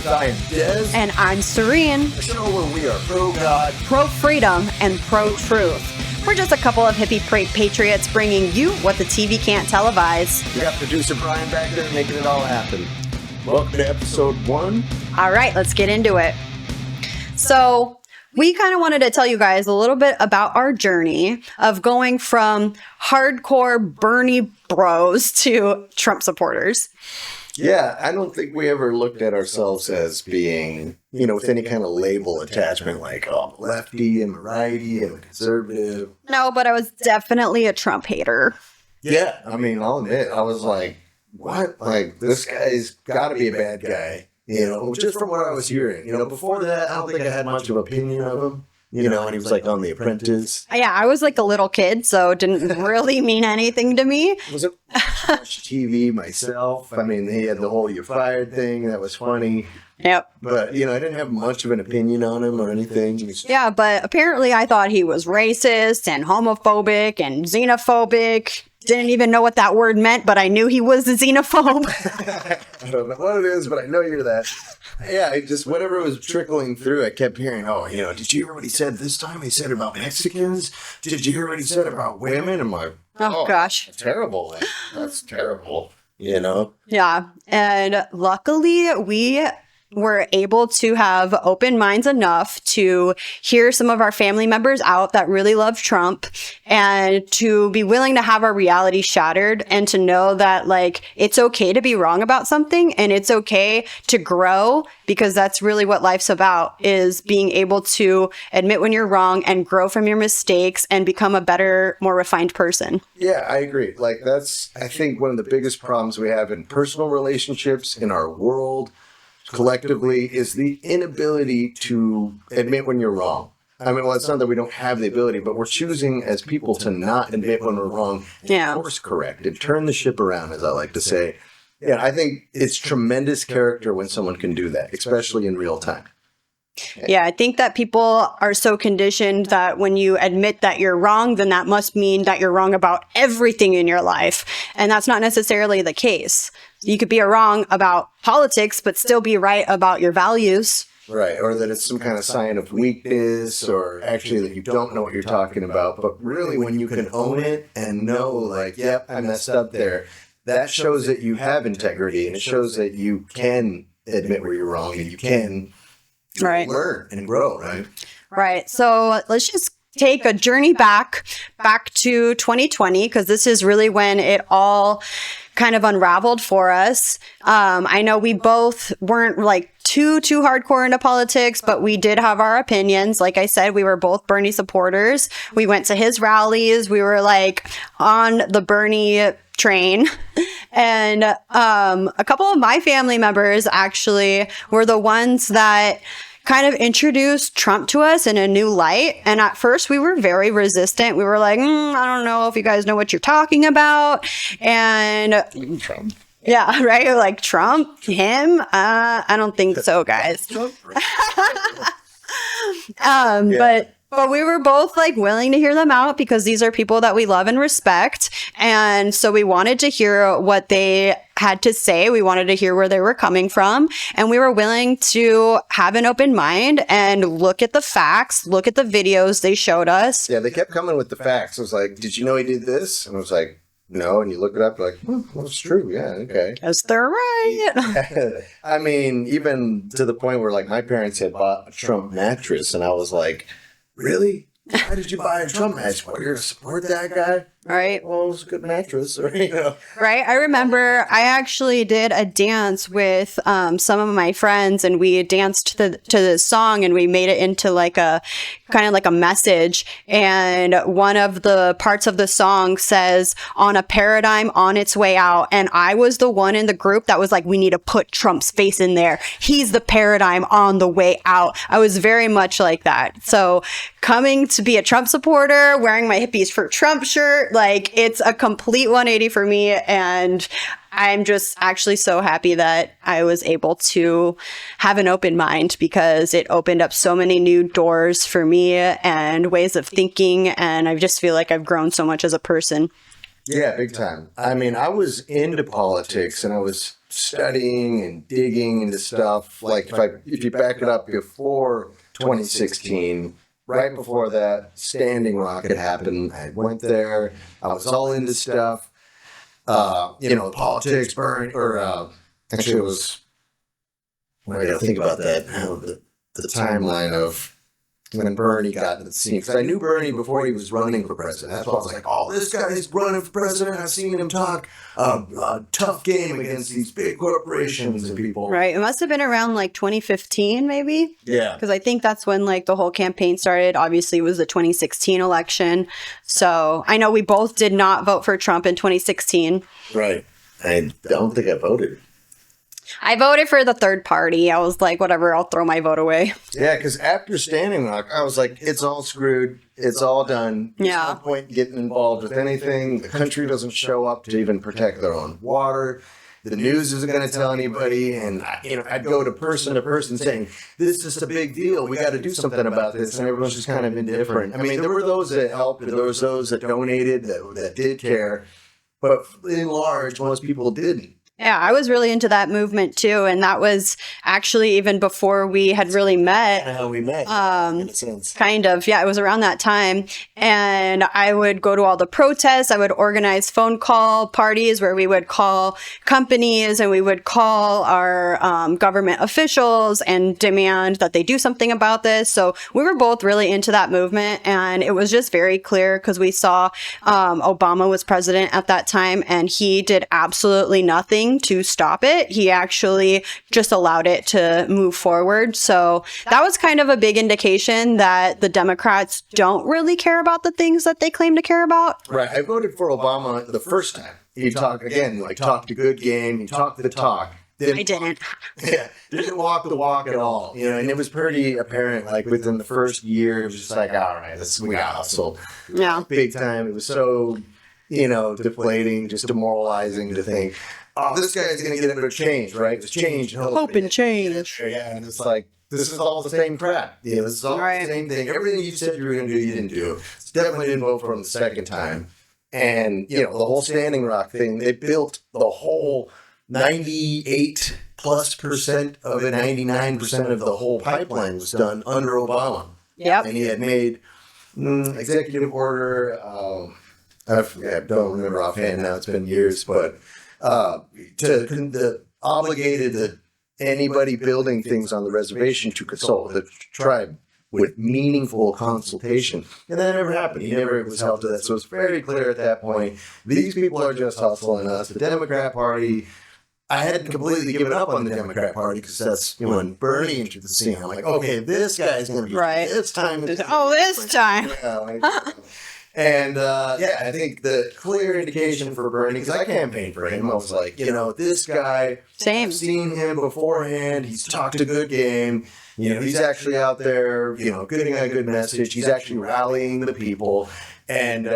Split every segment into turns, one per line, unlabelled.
Patriots. I am Des.
And I'm Serene.
A show where we are pro-God,
pro-freedom, and pro-truth. We're just a couple of hippie patriots bringing you what the TV can't televise.
We got producer Brian back there making it all happen. Welcome to episode 1.
All right, let's get into it. So we kind of wanted to tell you guys a little bit about our journey of going from hardcore Bernie bros to Trump supporters.
Yeah, I don't think we ever looked at ourselves as being, with any kind of label attachment like, oh, I'm a lefty, I'm a righty, I'm a conservative.
No, but I was definitely a Trump hater.
Yeah, I mean, I'll admit, I was like, what? Like, this guy's got to be a bad guy, just from what I was hearing. Before that, I don't think I had much of an opinion of him. And he was like on The Apprentice.
Yeah, I was like a little kid, so it didn't really mean anything to me.
Was it watch TV myself? I mean, he had the whole "you're fired" thing. That was funny.
Yep.
But, I didn't have much of an opinion on him or anything.
Yeah, but apparently I thought he was racist and homophobic and xenophobic. Didn't even know what that word meant, but I knew he was a xenophobe.
I don't know what it is, but I know you're that. Yeah, whatever was trickling through, I kept hearing, did you hear what he said this time? He said about Mexicans? Did you hear what he said about women? I'm like,
oh gosh.
Terrible. That's terrible,
Yeah, and luckily we were able to have open minds enough to hear some of our family members out that really love Trump and to be willing to have our reality shattered and to know that it's okay to be wrong about something and it's okay to grow, because that's really what life's about, is being able to admit when you're wrong and grow from your mistakes and become a better, more refined person.
Yeah, I agree. That's, I think, one of the biggest problems we have in personal relationships in our world collectively is the inability to admit when you're wrong. I mean, it's not that we don't have the ability, but we're choosing as people to not admit when we're wrong and course correct and turn the ship around, as I like to say. Yeah, I think it's tremendous character when someone can do that, especially in real time.
Yeah, I think that people are so conditioned that when you admit that you're wrong, then that must mean that you're wrong about everything in your life. And that's not necessarily the case. You could be wrong about politics, but still be right about your values.
Right, or that it's some kind of sign of weakness, or actually that you don't know what you're talking about. But really, when you can own it and know, yep, I messed up there, that shows that you have integrity, and it shows that you can admit where you're wrong, and you can learn and grow, right?
Right. So let's just take a journey back to 2020, because this is really when it all kind of unraveled for us. I know we both weren't too hardcore into politics, but we did have our opinions. Like I said, we were both Bernie supporters. We went to his rallies. We were on the Bernie train. And a couple of my family members actually were the ones that kind of introduced Trump to us in a new light. And at first we were very resistant. We were like, I don't know if you guys know what you're talking about. And
Trump.
Yeah, right? Trump, him? I don't think so, guys. But we were both willing to hear them out, because these are people that we love and respect. And so we wanted to hear what they had to say. We wanted to hear where they were coming from. And we were willing to have an open mind and look at the facts, look at the videos they showed us.
Yeah, they kept coming with the facts. I was like, did you know he did this? And I was like, no. And you look it up, that's true. Yeah, okay.
Yes, they're right.
I mean, even to the point where my parents had bought a Trump mattress, and I was like, really? Why did you buy a Trump mattress? What, you're going to support that guy?
Right.
Well, it was a good mattress,
Right. I remember I actually did a dance with some of my friends, and we danced to this song, and we made it into a kind of a message. And one of the parts of the song says, on a paradigm on its way out. And I was the one in the group that was like, we need to put Trump's face in there. He's the paradigm on the way out. I was very much like that. So coming to be a Trump supporter, wearing my Hippies for Trump shirt, it's a complete 180 for me. And I'm just actually so happy that I was able to have an open mind, because it opened up so many new doors for me and ways of thinking. And I just feel like I've grown so much as a person.
Yeah, big time. I mean, I was into politics and I was studying and digging into stuff. Like if you back it up before 2016, right before that Standing Rock had happened, I went there. I was all into stuff. Politics, burn, or actually it was. I got to think about that now. The timeline of when Bernie got into the scene. Because I knew Bernie before he was running for president. That's why I was like, oh, this guy's running for president. I've seen him talk a tough game against these big corporations and people.
Right. It must have been around like 2015, maybe.
Yeah.
Because I think that's when like the whole campaign started. Obviously, it was the 2016 election. So I know we both did not vote for Trump in 2016.
Right. I don't think I voted.
I voted for the third party. I was like, whatever, I'll throw my vote away.
Yeah, because after Standing Rock, I was like, it's all screwed. It's all done. There's no point in getting involved with anything. The country doesn't show up to even protect their own water. The news isn't going to tell anybody. And, I'd go to person saying, this is a big deal. We got to do something about this. And everyone's just kind of indifferent. I mean, there were those that helped. There was those that donated, that did care. But in large, most people didn't.
Yeah, I was really into that movement too. And that was actually even before we had really met.
How we met, in a sense.
Kind of. Yeah, it was around that time. And I would go to all the protests. I would organize phone call parties where we would call companies and we would call our government officials and demand that they do something about this. So we were both really into that movement. And it was just very clear because we saw Obama was president at that time and he did absolutely nothing to stop it. He actually just allowed it to move forward. So that was kind of a big indication that the Democrats don't really care about the things that they claim to care about.
Right. I voted for Obama the first time. He talked talked a good game. He talked the talk.
I didn't.
Yeah, didn't walk the walk at all. And it was pretty apparent, like within the first year, it was just like, all right, we got hustled.
Yeah.
Big time. It was so, deflating, just demoralizing to think, oh, this guy's going to get a bit of change, right? It's change.
Hope and change.
Yeah, and it's like, this is all the same crap. This is all the same thing. Everything you said you were going to do, you didn't do. Definitely didn't vote for him the second time. And, the whole Standing Rock thing, they built the whole 98% of it, 99% of the whole pipeline was done under Obama.
Yep.
And he had made executive order, I don't remember offhand now, it's been years, but obligated anybody building things on the reservation to consult the tribe with meaningful consultation. And that never happened. He never was held to that. So it's very clear at that point, these people are just hustling us. The Democrat Party, I hadn't completely given up on the Democrat Party because that's when Bernie entered the scene. I'm like, okay, this guy's going to be this time.
This time.
And I think the clear indication for Bernie, because I campaigned for him, I was like, this guy,
same.
I've seen him beforehand. He's talked a good game. He's actually out there, getting a good message. He's actually rallying the people. And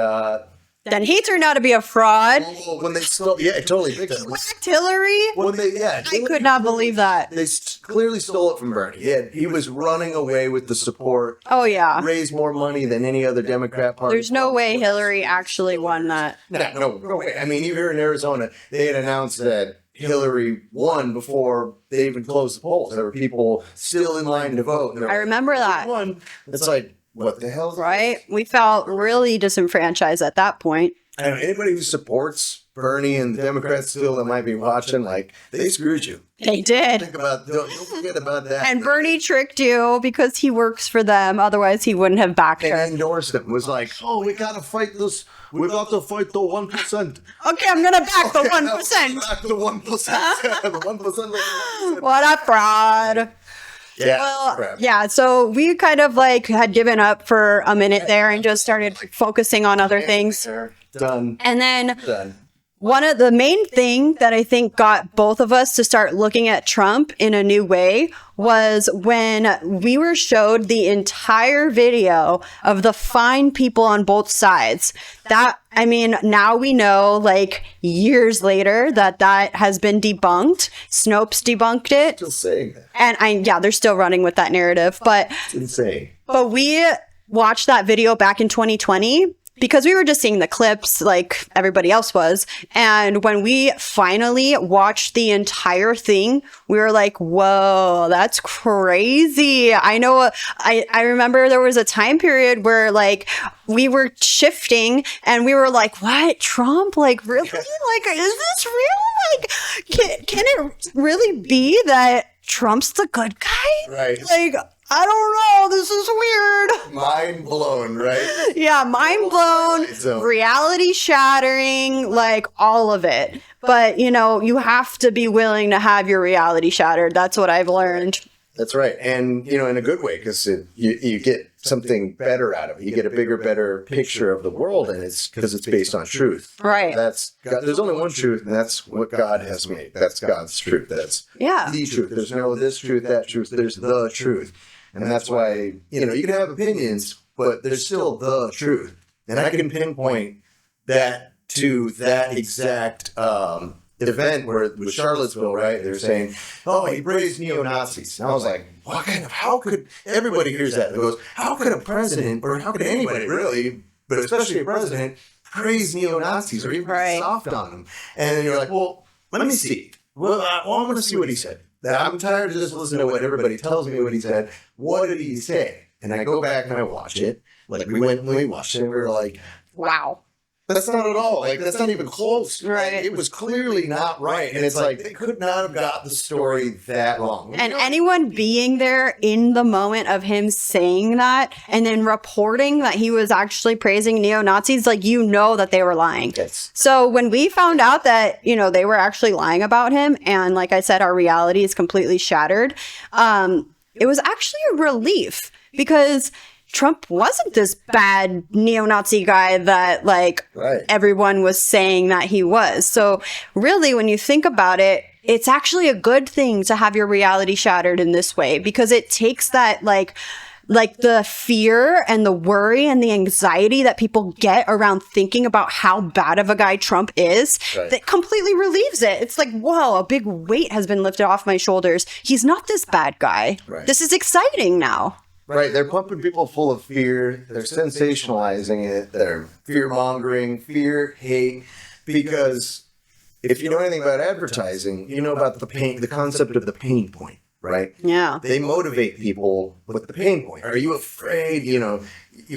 then he turned out to be a fraud.
When they stole, totally.
Whacked Hillary? I could not believe that.
They clearly stole it from Bernie. He was running away with the support.
Oh, yeah.
Raised more money than any other Democrat party.
There's no way Hillary actually won that.
No way. I mean, even here in Arizona, they had announced that Hillary won before they even closed the polls. There were people still in line to vote.
I remember that.
It's like, what the hell?
Right? We felt really disenfranchised at that point.
I know anybody who supports Bernie and the Democrats still that might be watching, like, they screwed you.
They did.
Don't forget about that.
And Bernie tricked you because he works for them. Otherwise, he wouldn't have backed her.
And endorsed him. Was like, oh, we got to fight this. We got to fight the 1%.
Okay, I'm going to back the 1%.
Back the 1%. The 1%.
What a fraud.
Yeah.
So we kind of had given up for a minute there and just started focusing on other things.
Done.
And then one of the main thing that I think got both of us to start looking at Trump in a new way was when we were showed the entire video of the fine people on both sides. Now we know, years later, that has been debunked. Snopes debunked it.
Still saying that.
And they're still running with that narrative. But
it's insane.
But we watched that video back in 2020. because we were just seeing the clips like everybody else was. And when we finally watched the entire thing, we were like, whoa, that's crazy. I know. I remember there was a time period where like we were shifting and we were like, what? Trump? Like, really? Like, is this real? Like, can it really be that Trump's the good guy?
Right.
Like, I don't know. This is weird.
Mind blown, right?
Yeah, mind blown,
So-
reality shattering, like all of it. But, you know, you have to be willing to have your reality shattered. That's what I've learned.
That's right. And, you know, in a good way, because you get something better out of it. You get a bigger, better picture of the world, and it's because it's based on truth.
Right.
That's God. There's only one truth, and that's what God has made. That's God's truth. That's
Yeah.
the truth. There's no this truth, that truth. There's the truth. And that's why, you know, you can have opinions, but there's still the truth. And I can pinpoint that to that exact event where it was Charlottesville, right? They're saying, oh, he praised neo-Nazis. And I was like, how could, everybody hears that. It goes, how could a president, or how could anybody really, but especially a president, praise neo-Nazis or even be soft on them? And you're like, well, let me see. Well, I want to see what he said. I'm tired of just listening to what everybody tells me what he said. What did he say? And I go back and I watch it. Like we went and we watched it and we were like,
Wow.
that's not at all. Like, that's not even close.
Right.
Like, it was clearly not right. And it's like, they could not have got the story that wrong.
And anyone being there in the moment of him saying that and then reporting that he was actually praising neo-Nazis, like, you know that they were lying.
Yes.
So when we found out that, you know, they were actually lying about him, and like I said, our reality is completely shattered, it was actually a relief, because Trump wasn't this bad neo-Nazi guy that like everyone was saying that he was. So really, when you think about it, it's actually a good thing to have your reality shattered in this way, because it takes that like the fear and the worry and the anxiety that people get around thinking about how bad of a guy Trump is, that completely relieves it. It's like, whoa, a big weight has been lifted off my shoulders. He's not this bad guy. This is exciting now.
Right, they're pumping people full of fear. They're sensationalizing it. They're fear-mongering, fear, hate. Because if you know anything about advertising, you know about the concept of the pain point, right?
Yeah.
They motivate people with the pain point. Are you afraid, you're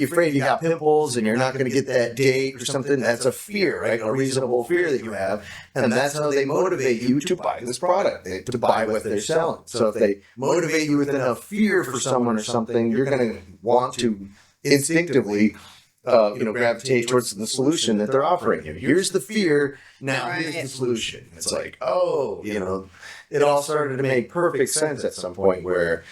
afraid you got pimples and you're not going to get that date or something? That's a fear, right? A reasonable fear that you have. And that's how they motivate you to buy this product, to buy what they're selling. So if they motivate you with enough fear for someone or something, you're going to want to instinctively, gravitate towards the solution that they're offering you. Here's the fear. Now here's the solution. It's like, it all started to make perfect sense at some point where,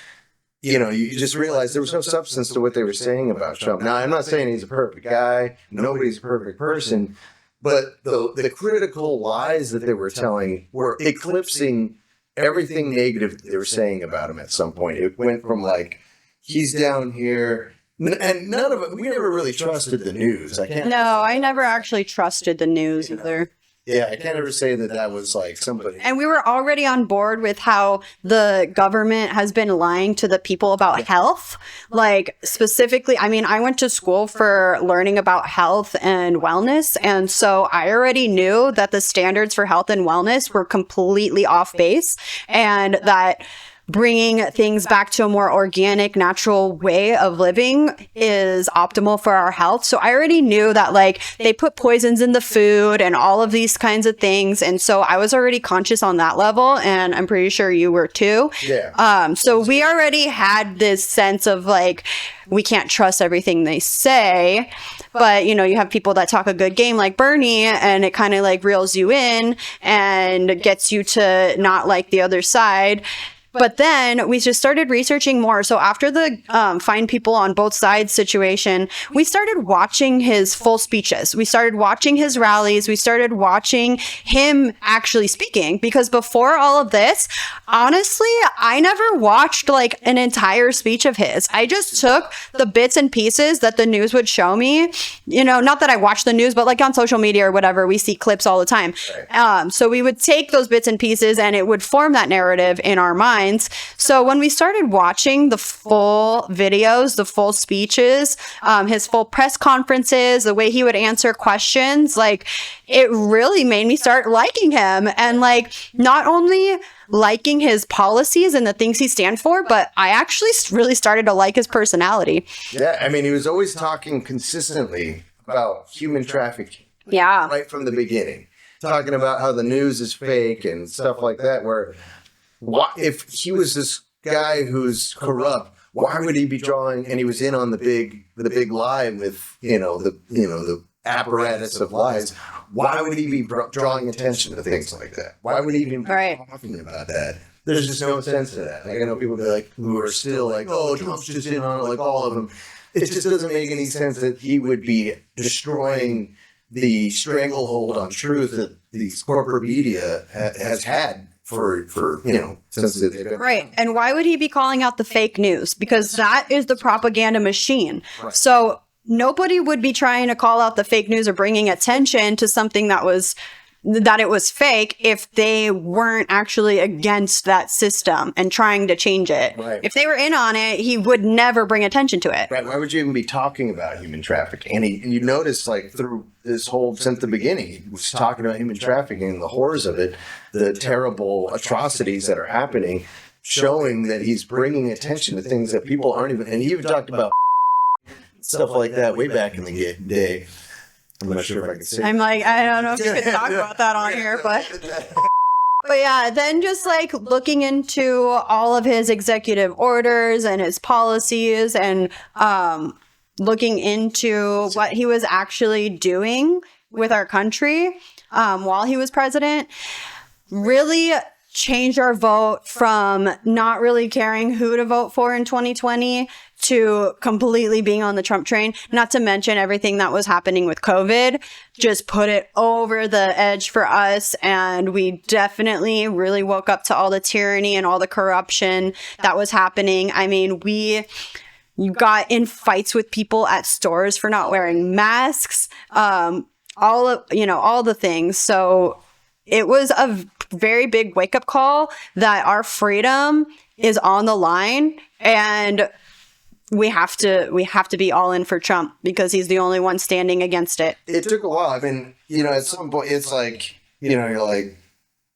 you just realize there was no substance to what they were saying about Trump. Now, I'm not saying he's a perfect guy. Nobody's a perfect person. But the critical lies that they were telling were eclipsing everything negative that they were saying about him at some point. It went from like, he's down here. And none of it, we never really trusted the news.
I never actually trusted the news either.
Yeah, I can't ever say that was like somebody.
And we were already on board with how the government has been lying to the people about health. Like specifically, I went to school for learning about health and wellness. And so I already knew that the standards for health and wellness were completely off base, and that bringing things back to a more organic, natural way of living is optimal for our health. So I already knew that like they put poisons in the food and all of these kinds of things. And so I was already conscious on that level, and I'm pretty sure you were too.
Yeah.
So we already had this sense of like, we can't trust everything they say. But, you have people that talk a good game like Bernie, and it kind of like reels you in and gets you to not like the other side. But then we just started researching more. So after the find people on both sides situation, we started watching his full speeches. We started watching his rallies. We started watching him actually speaking, because before all of this, honestly, I never watched like an entire speech of his. I just took the bits and pieces that the news would show me. Not that I watch the news, but like on social media or whatever, we see clips all the time. So we would take those bits and pieces, and it would form that narrative in our mind. minds. So when we started watching the full videos, the full speeches, his full press conferences, the way he would answer questions, like it really made me start liking him, and like not only liking his policies and the things he stands for, but I actually really started to like his personality.
Yeah, I mean, he was always talking consistently about human trafficking.
Yeah.
Right from the beginning. Talking about how the news is fake and stuff like that, where if he was this guy who's corrupt, why would he be drawing, and he was in on the big lie with, the apparatus of lies, why would he be drawing attention to things like that? Why would he even be talking about that? There's just no sense to that. Like, I know people be like, who are still like, oh, Trump's just in on it, like all of them. It just doesn't make any sense that he would be destroying the stranglehold on truth that these corporate media has had for since they've been
right. And why would he be calling out the fake news? Because that is the propaganda machine. Right. So nobody would be trying to call out the fake news or bringing attention to something that it was fake if they weren't actually against that system and trying to change it.
Right.
If they were in on it, he would never bring attention to it.
Right. Why would you even be talking about human trafficking? And you notice, like, through this whole, since the beginning, he was talking about human trafficking and the horrors of it, the terrible atrocities that are happening, showing that he's bringing attention to things that people aren't even, and he even talked about stuff like that way back in the day. I'm not sure if I can say.
I'm like, I don't know if you could talk about that on here, but yeah, then just like looking into all of his executive orders and his policies, and looking into what he was actually doing with our country while he was president, really changed our vote from not really caring who to vote for in 2020 to completely being on the Trump train. Not to mention everything that was happening with COVID just put it over the edge for us. And we definitely really woke up to all the tyranny and all the corruption that was happening. I mean, you got in fights with people at stores for not wearing masks, all the things. So it was a very big wake-up call that our freedom is on the line, and we have to be all in for Trump because he's the only one standing against it.
It took a while. I mean, at some point it's like, you're like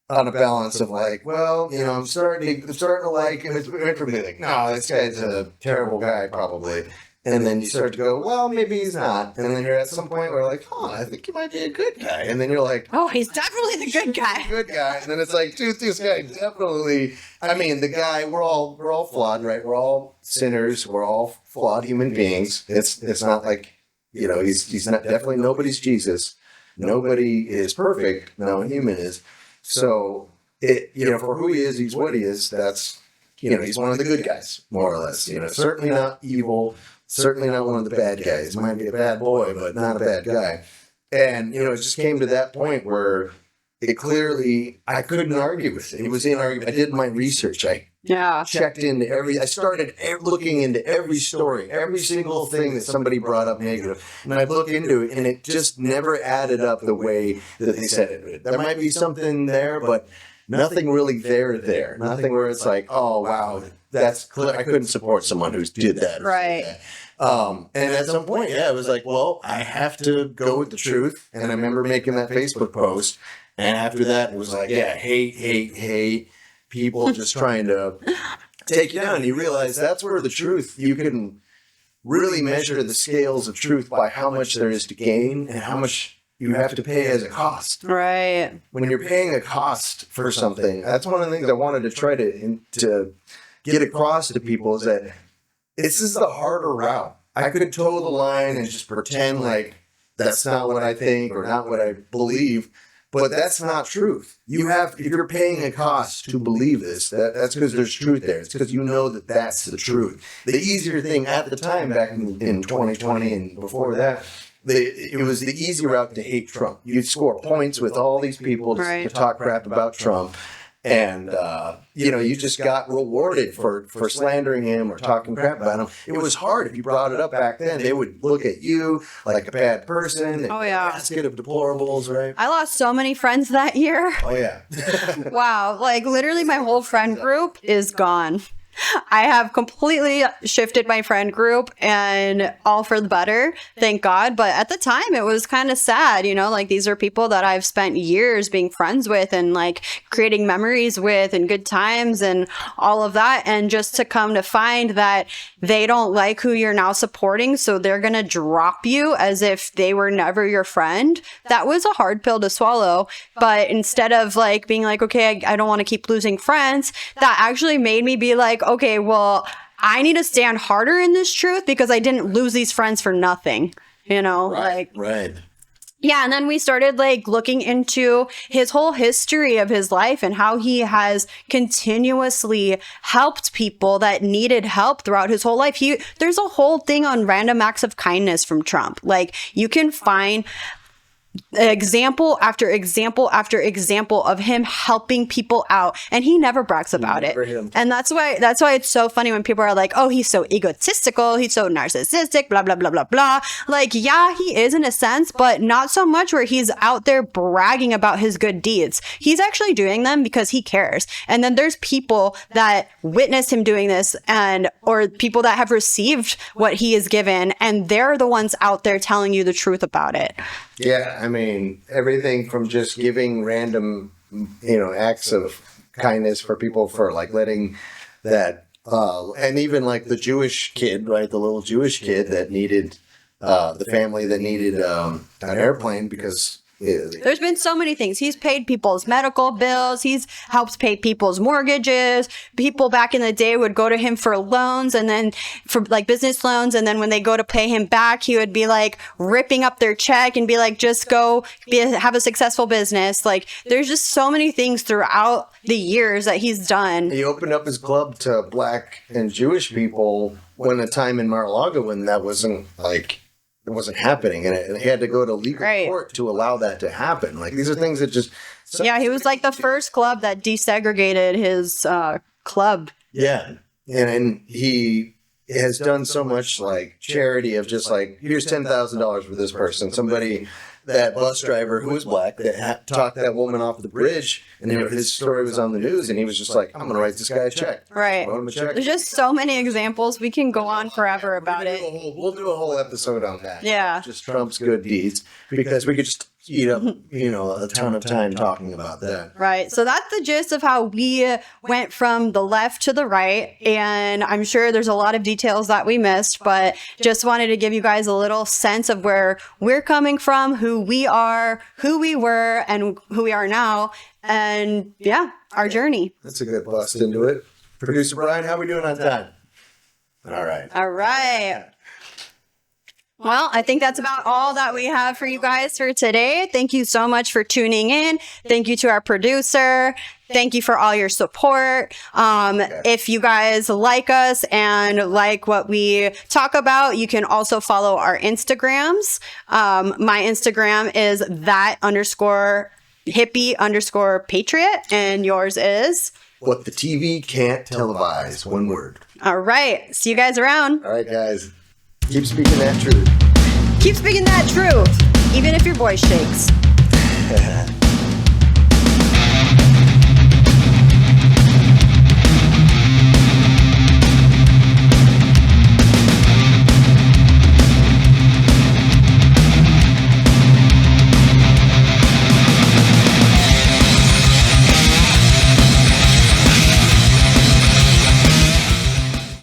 on a balance of like, well, I'm starting to like him. It's from like, no, this guy's a terrible guy probably. And then you start to go, well, maybe he's not. And then you're at some point where like, I think he might be a good guy. And then you're like,
oh, he's definitely the good guy.
Good guy. And then it's like, dude, this guy definitely. I mean, the guy, we're all flawed, right? We're all sinners. We're all flawed human beings. It's not like, he's not, definitely nobody's Jesus. Nobody is perfect. No human is. So for who he is, he's what he is. That's, he's one of the good guys, more or less. Certainly not evil. Certainly not one of the bad guys. Might be a bad boy, but not a bad guy. And, it just came to that point where it clearly, I couldn't argue with it. It was inarguable. I did my research. I checked into I started looking into every story, every single thing that somebody brought up negative. And I'd look into it, and it just never added up the way that they said it would. There might be something there, but nothing really there. Nothing where it's like, oh, wow, that's clear. I couldn't support someone who did that.
Right.
And at some point, it was like, well, I have to go with the truth. And I remember making that Facebook post. And after that, it was like, hate, people just trying to take you down. And you realize that's where the truth, you can really measure the scales of truth by how much there is to gain and how much you have to pay as a cost.
Right.
When you're paying a cost for something, that's one of the things I wanted to try to get across to people, is that this is the harder route. I could toe the line and just pretend like that's not what I think or not what I believe, but that's not truth. If you're paying a cost to believe this, that's because there's truth there. It's because that that's the truth. The easier thing at the time, back in 2020 and before that, it was the easy route to hate Trump. You'd score points with all these people to talk crap about Trump. And, you just got rewarded for slandering him or talking crap about him. It was hard. If you brought it up back then, they would look at you like a bad person.
Oh, yeah.
Basket of deplorables, right?
I lost so many friends that year.
Oh, yeah.
Wow. Like literally my whole friend group is gone. I have completely shifted my friend group and all for the better, thank God. But at the time, it was kind of sad, like these are people that I've spent years being friends with and like creating memories with and good times and all of that. And just to come to find that they don't like who you're now supporting, so they're going to drop you as if they were never your friend. That was a hard pill to swallow. But instead of like being like, okay, I don't want to keep losing friends, that actually made me be like, okay, well, I need to stand harder in this truth because I didn't lose these friends for nothing,
Right.
Yeah, and then we started like looking into his whole history of his life and how he has continuously helped people that needed help throughout his whole life. There's a whole thing on random acts of kindness from Trump. Like you can find example after example after example of him helping people out, and he never brags about it. And that's why it's so funny when people are like, oh, he's so egotistical, he's so narcissistic, blah blah blah blah blah. Like, yeah, he is in a sense, but not so much where he's out there bragging about his good deeds. He's actually doing them because he cares. And then there's people that witness him doing this, or people that have received what he is given, and they're the ones out there telling you the truth about it.
Yeah, I mean, everything from just giving random, acts of kindness for people for like letting that, and even like the Jewish kid, right? The little Jewish kid that needed, the family that needed an airplane because...
There's been so many things. He's paid people's medical bills. He's helped pay people's mortgages. People back in the day would go to him for loans and then for like business loans. And then when they go to pay him back, he would be like ripping up their check and be like, just go have a successful business. Like there's just so many things throughout the years that he's done.
He opened up his club to Black and Jewish people when a time in Mar-a-Lago when that wasn't like... It wasn't happening, and he had to go to legal court to allow that to happen. Like, these are things that just...
Yeah, he was like the first club that desegregated his club.
Yeah, and he has done so much, like, charity of just, like, here's $10,000 for this person. Somebody, that bus driver who was Black, that talked that woman off the bridge, and his story was on the news, and he was just like, I'm going to write this guy a check.
Right.
Wrote him a check.
There's just so many examples. We can go on forever about it.
We'll do a whole episode on that.
Yeah.
Just Trump's good deeds, because we could just eat up, a ton of time talking about that.
Right. So that's the gist of how we went from the left to the right. And I'm sure there's a lot of details that we missed, but just wanted to give you guys a little sense of where we're coming from, who we are, who we were, and who we are now. And yeah, our journey.
That's a good bust into it. Producer Brian, how are we doing on time? All right.
All right. Well, I think that's about all that we have for you guys for today. Thank you so much for tuning in. Thank you to our producer. Thank you for all your support. If you guys like us and like what we talk about, you can also follow our Instagrams. My Instagram is _hippie_patriot, and yours is
What the TV can't televise. One word.
all right. See you guys around.
All right, guys. Keep speaking that truth.
Keep speaking that truth, even if your voice shakes.